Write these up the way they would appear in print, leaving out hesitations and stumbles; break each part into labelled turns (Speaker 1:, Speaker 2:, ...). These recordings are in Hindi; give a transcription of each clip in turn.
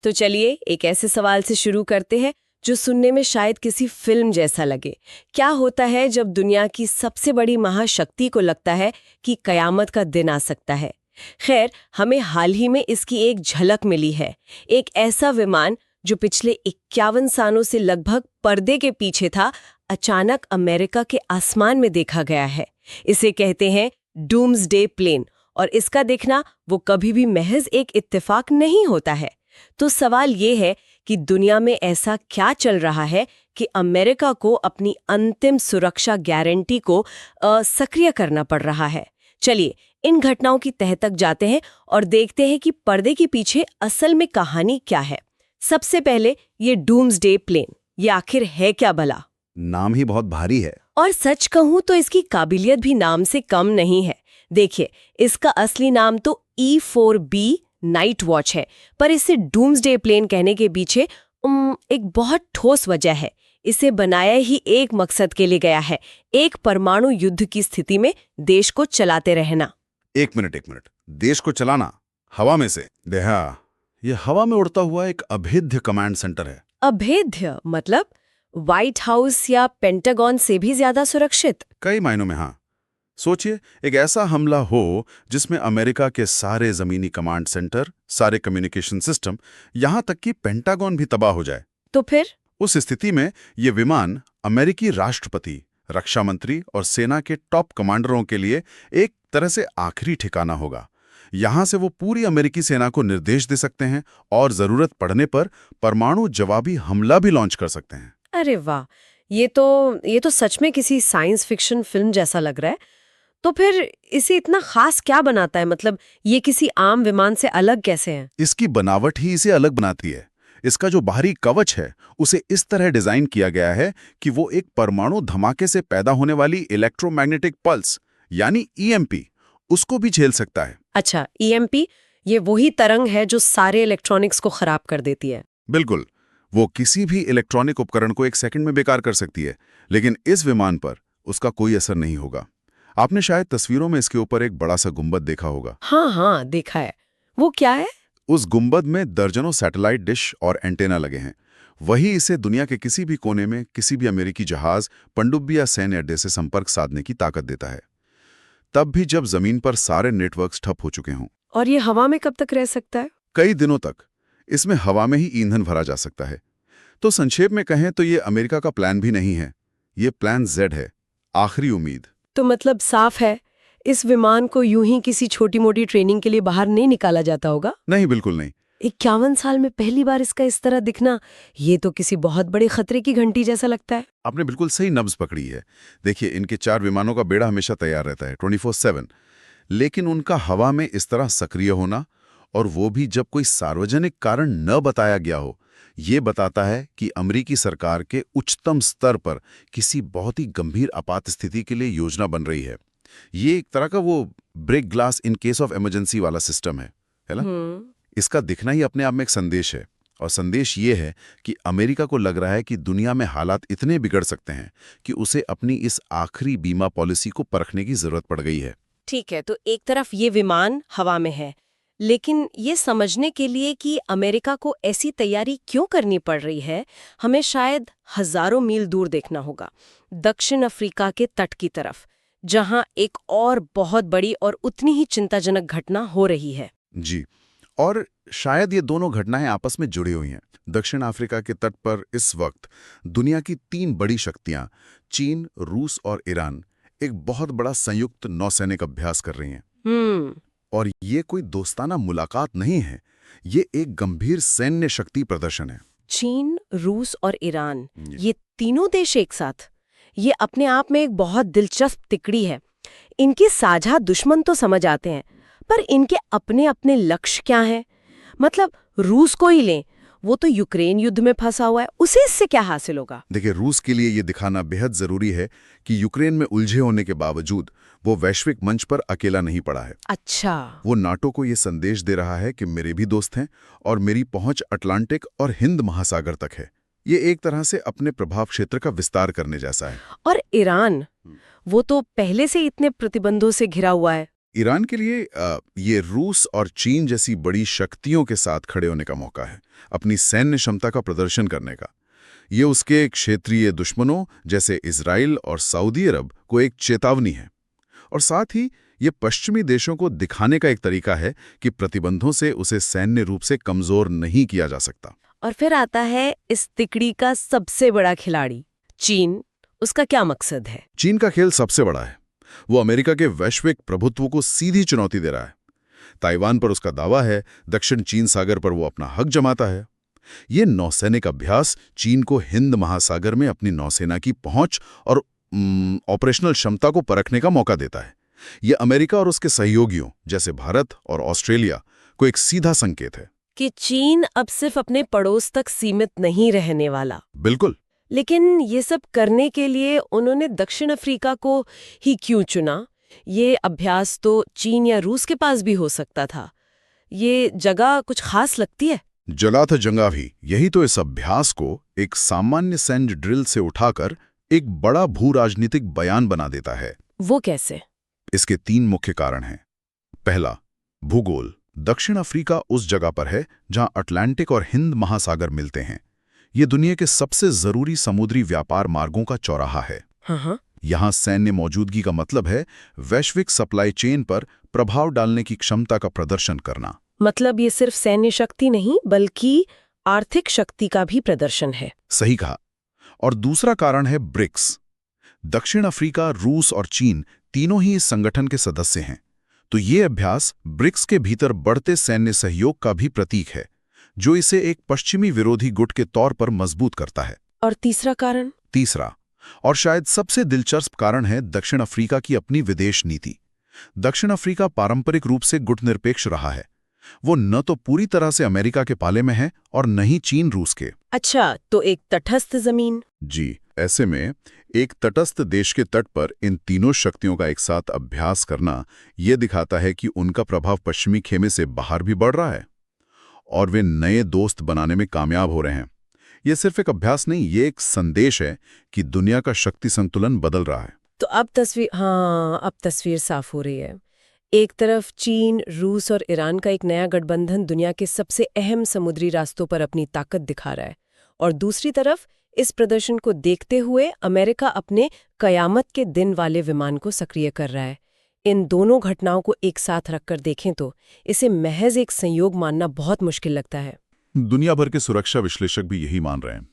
Speaker 1: तो चलिए एक ऐसे सवाल से शुरू करते हैं जो सुनने में शायद किसी फिल्म जैसा लगे। क्या होता है जब दुनिया की सबसे बड़ी महाशक्ति को लगता है कि कयामत का दिन आ सकता है? खैर, हमें हाल ही में इसकी एक झलक मिली है। एक ऐसा विमान जो पिछले 51 सालों से लगभग पर्दे के पीछे था, अचानक अमेरिका के आसमान में देखा गया है। इसे कहते हैं डूम्सडे प्लेन, और इसका दिखना वो कभी भी महज एक इत्तेफाक नहीं होता है। तो सवाल ये है कि दुनिया में ऐसा क्या चल रहा है कि अमेरिका को अपनी अंतिम सुरक्षा गारंटी को सक्रिय करना पड़ रहा है। चलिए इन घटनाओं की तह तक जाते हैं और देखते हैं कि पर्दे के पीछे असल में कहानी क्या है। सबसे पहले ये डूम्सडे प्लेन, ये आखिर है क्या भला?
Speaker 2: नाम ही बहुत भारी है।
Speaker 1: और सच कहूं तो इसकी काबिलियत भी नाम से कम नहीं है। देखिए, इसका असली नाम तो E-4B नाइट वॉच है, पर इसे डूम्सडे प्लेन कहने के पीछे एक बहुत ठोस वजह है। इसे बनाया ही एक मकसद के लिए गया है, एक परमाणु युद्ध की स्थिति में देश को चलाते रहना।
Speaker 2: एक मिनट, देश को चलाना हवा में से? देहा, ये हवा में उड़ता हुआ एक अभेद्य कमांड सेंटर है।
Speaker 1: अभेद्य मतलब व्हाइट हाउस या पेंटागन से भी ज्यादा सुरक्षित?
Speaker 2: कई मायनों में हाँ। सोचिए, एक ऐसा हमला हो जिसमें अमेरिका के सारे जमीनी कमांड सेंटर, सारे कम्युनिकेशन सिस्टम, यहां तक कि पेंटागन भी तबाह हो जाए।
Speaker 1: तो फिर
Speaker 2: उस स्थिति में ये विमान अमेरिकी राष्ट्रपति, रक्षा मंत्री और सेना के टॉप कमांडरों के लिए एक तरह से आखिरी ठिकाना होगा। यहां से वो पूरी अमेरिकी सेना को निर्देश दे सकते हैं और जरूरत पड़ने पर परमाणु जवाबी हमला भी लॉन्च कर सकते हैं।
Speaker 1: अरे वाह, ये तो सच में किसी साइंस फिक्शन फिल्म जैसा लग रहा है। तो फिर इसे इतना खास क्या बनाता है? मतलब ये किसी आम विमान से अलग कैसे है?
Speaker 2: इसकी बनावट ही इसे अलग बनाती है। इसका जो बाहरी कवच है उसे इस तरह डिजाइन किया गया है कि वो एक परमाणु धमाके से पैदा होने वाली इलेक्ट्रोमैग्नेटिक पल्स यानी EMP उसको भी झेल सकता है।
Speaker 1: अच्छा, EMP ये वही तरंग है जो सारे इलेक्ट्रॉनिक्स को खराब कर देती है?
Speaker 2: बिल्कुल, वो किसी भी इलेक्ट्रॉनिक उपकरण को एक सेकंड में बेकार कर सकती है, लेकिन इस विमान पर उसका कोई असर नहीं होगा। आपने शायद तस्वीरों में इसके ऊपर एक बड़ा सा गुंबद देखा होगा।
Speaker 1: हाँ, देखा है। वो क्या है?
Speaker 2: उस गुंबद में दर्जनों सैटेलाइट डिश और एंटेना लगे हैं। वही इसे दुनिया के किसी भी कोने में किसी भी अमेरिकी जहाज, पनडुब्बी या सैन्य अड्डे से संपर्क साधने की ताकत देता है, तब भी जब जमीन पर सारे नेटवर्क्स ठप हो चुके हों।
Speaker 1: और ये हवा में कब तक रह सकता है?
Speaker 2: कई दिनों तक इसमें हवा में ही ईंधन भरा जा सकता है। तो संक्षेप में कहें तो ये अमेरिका का प्लान भी नहीं है, ये प्लान Z है, आखिरी उम्मीद।
Speaker 1: तो मतलब साफ है, इस विमान को यूं ही किसी छोटी मोटी ट्रेनिंग के लिए बाहर नहीं निकाला जाता होगा?
Speaker 2: नहीं, बिल्कुल नहीं।
Speaker 1: 51 साल में पहली बार इसका इस तरह दिखना, ये तो किसी बहुत बड़े खतरे की घंटी जैसा लगता है।
Speaker 2: आपने बिल्कुल सही नब्ज पकड़ी है। देखिए, इनके 4 विमानों का बेड़ा हमेशा तैयार रहता है 24/7, लेकिन उनका हवा में इस तरह सक्रिय होना, और वो भी जब कोई सार्वजनिक कारण न बताया गया हो, ये बताता है कि अमेरिकी सरकार के उच्चतम स्तर पर किसी बहुत ही गंभीर आपात स्थिति के लिए योजना बन रही है। ये एक तरह का वो break glass in case of emergency वाला सिस्टम है ना? इसका दिखना ही अपने आप में एक संदेश है, और संदेश ये है कि अमेरिका को लग रहा है कि दुनिया में हालात इतने बिगड़ सकते हैं कि उसे अपनी इस आखिरी बीमा पॉलिसी को परखने की जरूरत पड़ गई है।
Speaker 1: ठीक है, तो एक तरफ ये विमान हवा में है, लेकिन ये समझने के लिए कि अमेरिका को ऐसी तैयारी क्यों करनी पड़ रही है, हमें शायद हजारों मील दूर देखना होगा, दक्षिण अफ्रीका के तट की तरफ, जहां एक और बहुत बड़ी और उतनी ही चिंताजनक घटना हो रही है।
Speaker 2: जी, और शायद ये दोनों घटनाएं आपस में जुड़ी हुई हैं। दक्षिण अफ्रीका के तट पर इस वक्त दुनिया की 3 बड़ी शक्तियां, चीन, रूस और ईरान, एक बहुत बड़ा संयुक्त नौसैनिक अभ्यास कर रही हैं। और ये कोई दोस्ताना मुलाकात नहीं है, ये एक गंभीर सैन्य शक्ति प्रदर्शन है।
Speaker 1: चीन, रूस और ईरान, ये तीनों देश एक साथ, ये अपने आप में एक बहुत दिलचस्प तिकड़ी है। इनके साझा दुश्मन तो समझ आते हैं, पर इनके अपने अपने लक्ष्य क्या हैं? मतलब रूस को ही लें, वो तो यूक्रेन युद्ध में फंसा हुआ है, उसे इससे क्या हासिल होगा?
Speaker 2: देखिए, रूस के लिए ये दिखाना बेहद जरूरी है कि यूक्रेन में उलझे होने के बावजूद वो वैश्विक मंच पर अकेला नहीं पड़ा है।
Speaker 1: अच्छा,
Speaker 2: वो नाटो को ये संदेश दे रहा है कि मेरे भी दोस्त हैं और मेरी पहुंच अटलांटिक और हिंद महासागर तक है। ये एक तरह से अपने प्रभाव क्षेत्र का विस्तार करने जैसा है।
Speaker 1: और ईरान, वो तो पहले से इतने प्रतिबंधों से घिरा हुआ है।
Speaker 2: ईरान के लिए ये रूस और चीन जैसी बड़ी शक्तियों के साथ खड़े होने का मौका है, अपनी सैन्य क्षमता का प्रदर्शन करने का। ये उसके क्षेत्रीय दुश्मनों जैसे इजराइल और सऊदी अरब को एक चेतावनी है, और साथ ही ये पश्चिमी देशों को दिखाने का एक तरीका है कि प्रतिबंधों से उसे सैन्य रूप से कमजोर नहीं किया जा सकता।
Speaker 1: और फिर आता है इस तिकड़ी का सबसे बड़ा खिलाड़ी, चीन। उसका क्या मकसद है?
Speaker 2: चीन का खेल सबसे बड़ा है। वो अमेरिका के वैश्विक प्रभुत्व को सीधी चुनौती दे रहा है। ताइवान पर उसका दावा है, दक्षिण चीन सागर पर वो अपना हक जमाता है। ये नौसैनिक अभ्यास चीन को हिंद महासागर में अपनी नौसेना की पहुंच और ऑपरेशनल क्षमता को परखने का मौका देता है। ये अमेरिका और उसके सहयोगियों जैसे भारत और ऑस्ट्रेलिया को एक सीधा संकेत है
Speaker 1: कि चीन अब सिर्फ अपने पड़ोस तक सीमित नहीं रहने वाला।
Speaker 2: बिल्कुल।
Speaker 1: लेकिन ये सब करने के लिए उन्होंने दक्षिण अफ्रीका को ही क्यों चुना? ये अभ्यास तो चीन या रूस के पास भी हो सकता था। ये जगह कुछ खास लगती है।
Speaker 2: जलाथ जंगाभी यही तो इस अभ्यास को एक सामान्य सैन्य ड्रिल से उठाकर एक बड़ा भू राजनीतिक बयान बना देता है।
Speaker 1: वो कैसे?
Speaker 2: इसके 3 मुख्य कारण हैं। पहला, भूगोल। दक्षिण अफ्रीका उस जगह पर है जहां अटलांटिक और हिंद महासागर मिलते हैं। ये दुनिया के सबसे जरूरी समुद्री व्यापार मार्गों का चौराहा है।
Speaker 1: हाँ।
Speaker 2: यहां सैन्य मौजूदगी का मतलब है वैश्विक सप्लाई चेन पर प्रभाव डालने की क्षमता का प्रदर्शन करना।
Speaker 1: मतलब ये सिर्फ सैन्य शक्ति नहीं बल्कि आर्थिक शक्ति का भी प्रदर्शन है।
Speaker 2: सही कहा। और दूसरा कारण है ब्रिक्स। दक्षिण अफ्रीका, रूस और चीन तीनों ही इस संगठन के सदस्य हैं। तो ये अभ्यास ब्रिक्स के भीतर बढ़ते सैन्य सहयोग का भी प्रतीक है, जो इसे एक पश्चिमी विरोधी गुट के तौर पर मजबूत करता है।
Speaker 1: और तीसरा कारण?
Speaker 2: तीसरा और शायद सबसे दिलचस्प कारण है दक्षिण अफ्रीका की अपनी विदेश नीति। दक्षिण अफ्रीका पारंपरिक रूप से गुटनिरपेक्ष रहा है। वो न तो पूरी तरह से अमेरिका के पाले में है और न ही चीन रूस के।
Speaker 1: अच्छा, तो एक तटस्थ जमीन।
Speaker 2: जी, ऐसे में एक तटस्थ देश के तट पर इन तीनों शक्तियों का एक साथ अभ्यास करना ये दिखाता है कि उनका प्रभाव पश्चिमी खेमे से बाहर भी बढ़ रहा है और वे नए दोस्त बनाने में कामयाब हो रहे हैं। ये सिर्फ एक अभ्यास नहीं, ये एक संदेश है कि दुनिया का शक्ति संतुलन बदल रहा है।
Speaker 1: तो अब तस्वीर साफ हो रही है। एक तरफ चीन, रूस और ईरान का एक नया गठबंधन दुनिया के सबसे अहम समुद्री रास्तों पर अपनी ताकत दिखा रहा है, और दूसरी तरफ इस प्रदर्शन को देखते हुए अमेरिका अपने कयामत के दिन वाले विमान को सक्रिय कर रहा है। इन दोनों घटनाओं को एक साथ रखकर देखें तो इसे महज एक संयोग मानना बहुत मुश्किल लगता है।
Speaker 2: दुनिया भर के सुरक्षा विश्लेषक भी यही मान रहे हैं।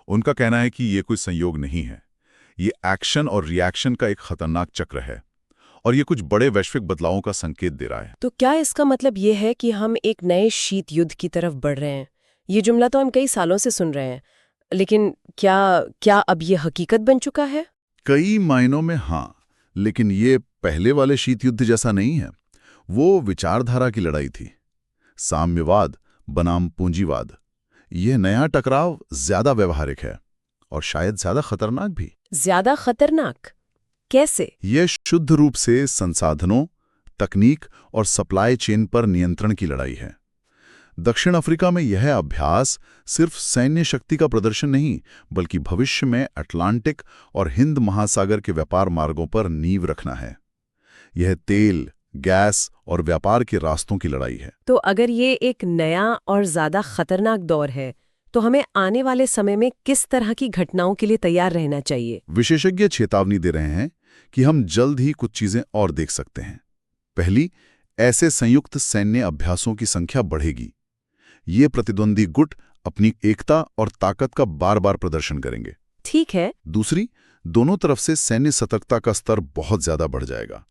Speaker 2: उनका कहना है कि ये कोई संयोग नहीं है, ये एक्शन और रिएक्शन का एक खतरनाक चक्र है और ये कुछ बड़े वैश्विक बदलावों का संकेत दे रहा है।
Speaker 1: तो क्या इसका मतलब ये है कि हम एक नए शीत युद्ध की तरफ बढ़ रहे हैं? ये जुमला तो हम कई सालों से सुन रहे हैं, लेकिन क्या अब ये हकीकत बन चुका है?
Speaker 2: कई मायनों में हाँ, लेकिन ये पहले वाले शीत युद्ध जैसा नहीं है। वो विचारधारा की लड़ाई थी, साम्यवाद बनाम पूंजीवाद। यह नया टकराव ज्यादा व्यवहारिक है और शायद ज्यादा खतरनाक भी।
Speaker 1: ज्यादा खतरनाक कैसे?
Speaker 2: यह शुद्ध रूप से संसाधनों, तकनीक और सप्लाई चेन पर नियंत्रण की लड़ाई है। दक्षिण अफ्रीका में यह अभ्यास सिर्फ सैन्य शक्ति का प्रदर्शन नहीं, बल्कि भविष्य में अटलांटिक और हिंद महासागर के व्यापार मार्गों पर नींव रखना है। यह तेल, गैस और व्यापार के रास्तों की लड़ाई है।
Speaker 1: तो अगर ये एक नया और ज्यादा खतरनाक दौर है, तो हमें आने वाले समय में किस तरह की घटनाओं के लिए तैयार रहना चाहिए?
Speaker 2: विशेषज्ञ चेतावनी दे रहे हैं कि हम जल्द ही कुछ चीजें और देख सकते हैं। पहली, ऐसे संयुक्त सैन्य अभ्यासों की संख्या बढ़ेगी। ये प्रतिद्वंदी गुट अपनी एकता और ताकत का बार-बार प्रदर्शन करेंगे।
Speaker 1: ठीक है।
Speaker 2: दूसरी, दोनों तरफ से सैन्य सतर्कता का स्तर बहुत ज्यादा बढ़ जाएगा।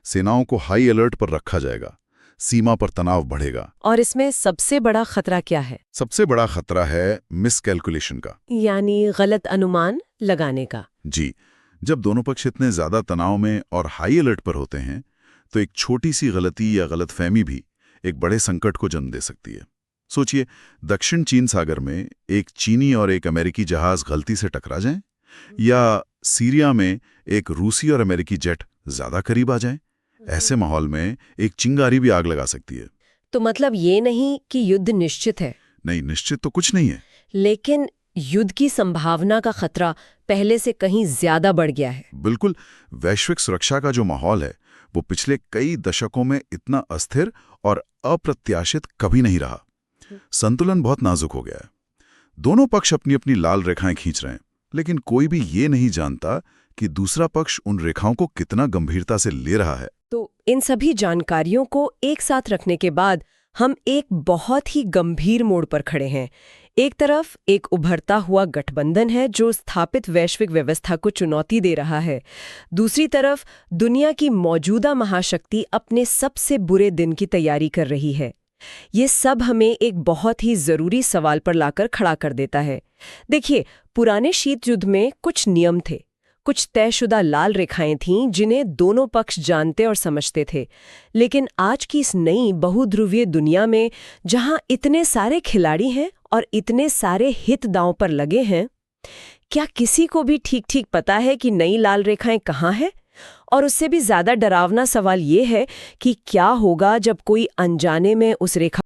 Speaker 2: सेनाओं को हाई अलर्ट पर रखा जाएगा, सीमा पर तनाव बढ़ेगा।
Speaker 1: और इसमें सबसे बड़ा खतरा क्या है?
Speaker 2: सबसे बड़ा खतरा है मिसकैलकुलेशन का,
Speaker 1: यानी गलत अनुमान लगाने का।
Speaker 2: जी, जब दोनों पक्ष इतने ज्यादा तनाव में और हाई अलर्ट पर होते हैं, तो एक छोटी सी गलती या गलतफहमी भी एक बड़े संकट को जन्म दे सकती है। सोचिए, दक्षिण चीन सागर में एक चीनी और एक अमेरिकी जहाज गलती से टकरा जाएं, या सीरिया में एक रूसी और अमेरिकी जेट ज्यादा करीब आ जाएं। ऐसे माहौल में एक चिंगारी भी आग लगा सकती है।
Speaker 1: तो मतलब ये नहीं कि युद्ध निश्चित है?
Speaker 2: नहीं, निश्चित तो कुछ नहीं है,
Speaker 1: लेकिन युद्ध की संभावना का खतरा पहले से कहीं ज्यादा बढ़ गया है।
Speaker 2: बिल्कुल। वैश्विक सुरक्षा का जो माहौल है वो पिछले कई दशकों में इतना अस्थिर और अप्रत्याशित कभी नहीं रहा। संतुलन बहुत नाजुक हो गया है। दोनों पक्ष अपनी अपनी लाल रेखाएं खींच रहे हैं, लेकिन कोई भी ये नहीं जानता कि दूसरा पक्ष उन रेखाओं को कितना गंभीरता से ले रहा है।
Speaker 1: तो इन सभी जानकारियों को एक साथ रखने के बाद हम एक बहुत ही गंभीर मोड़ पर खड़े हैं। एक तरफ एक उभरता हुआ गठबंधन है जो स्थापित वैश्विक व्यवस्था को चुनौती दे रहा है। दूसरी तरफ दुनिया की मौजूदा महाशक्ति अपने सबसे बुरे दिन की तैयारी कर रही है। ये सब हमें एक बहुत ही जरूरी सवाल पर लाकर खड़ा कर देता है। देखिए, पुराने शीत युद्ध में कुछ नियम थे, कुछ तयशुदा लाल रेखाएं थीं जिन्हें दोनों पक्ष जानते और समझते थे। लेकिन आज की इस नई बहुध्रुवीय दुनिया में, जहां इतने सारे खिलाड़ी हैं और इतने सारे हित दांव पर लगे हैं, क्या किसी को भी ठीक-ठीक पता है कि नई लाल रेखाएं कहाँ हैं? और उससे भी ज्यादा डरावना सवाल ये है कि क्या होगा जब कोई अनजाने में उस रेखा